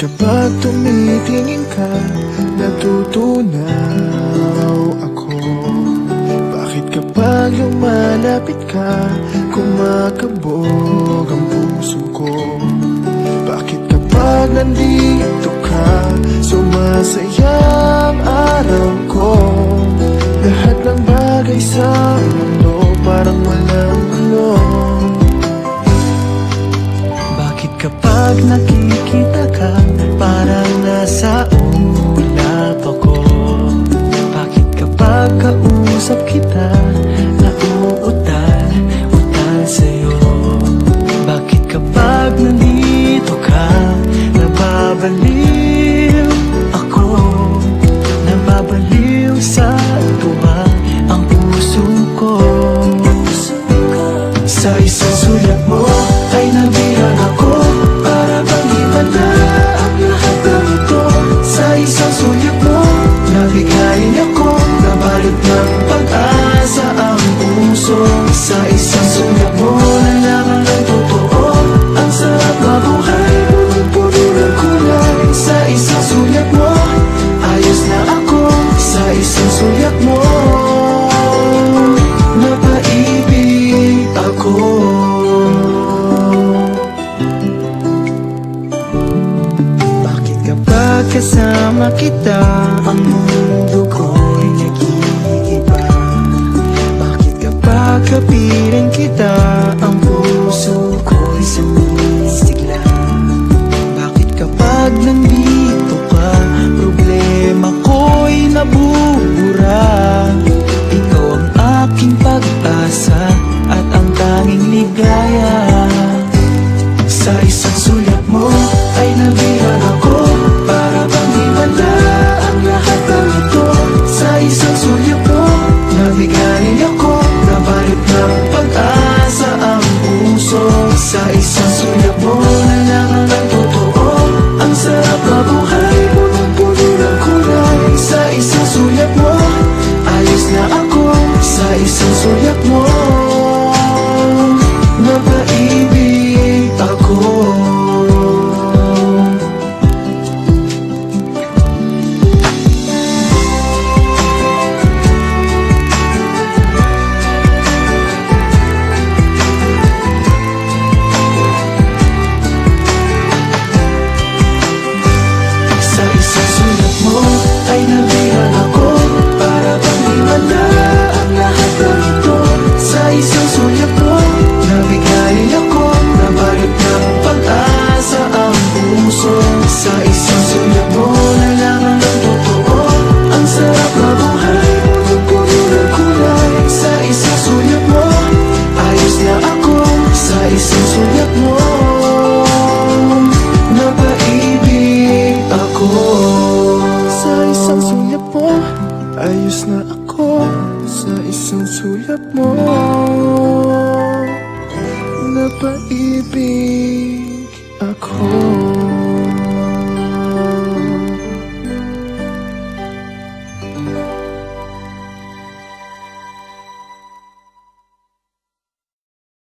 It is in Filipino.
kapag tumitingin ka, natutunaw ako? Bakit kapag lumalapit ka, kumakabog ang puso ko? Bakit kapag nandito ka, sumasaya ang araw ko? Lahat ng bagay sa mundo parang walang gulo. Bakit kapag nakikita ka, parang nasa ulap ako? Bakit kapag kausap kita, nauutal sa'yo? Bakit kapag nandito ka, nababaliw ako? Nababaliw sa tuwa ang puso ko. Sa isang sulat mo ay nabilang ako, para bang iba na ang lahat ng ito. Sa isang sulat mo, nabigayin ako, nabalot ng pag-asa ang puso. Sa isang sulat mo, nalaman ng totoo, ang sarap mabuhay, punong-puno ng kulay. Sa isang sulat mo, ayos na ako. Sa isang sulat mo, napaibig ako. Bakit kapag kasama kita, ang mundo ko'y nag-iiba? Bakit kapag kapiling kita, ang puso ko'y sumisigla? Bakit kapag nandito ka, problema ko'y nabubura? Ikaw ang aking pag-asa at ang tanging ligaya. Sa isang sulat mo ay nabilang ako, para bang himala ang lahat ng ito. Sa isang sulat mo, nabigayin ako, nabalot ng pag-asa ang puso. Sa isang sulat mo, nalaman ng totoo, ang sarap mabuhay, punong-puno ng kulay. Sa isang sulat mo, ayos na ako. Sa isang sulat mo, napaibig ako. Sa isang sulat mo ay nabilang ako, para bang himala ang lahat ng ito. Sa isang sulat mo, nabigayin ako, nabalot ng pag-asa ang puso. Sa isang sulat mo, nalaman ng totoo, ang sarap mabuhay, punong-puno ng kulay. Sa isang sulat mo, ayos na ako. Sa isang sulat mo, napaibig ako. Sa isang sulat mo, ayos na ako. Sa isang sulat mo,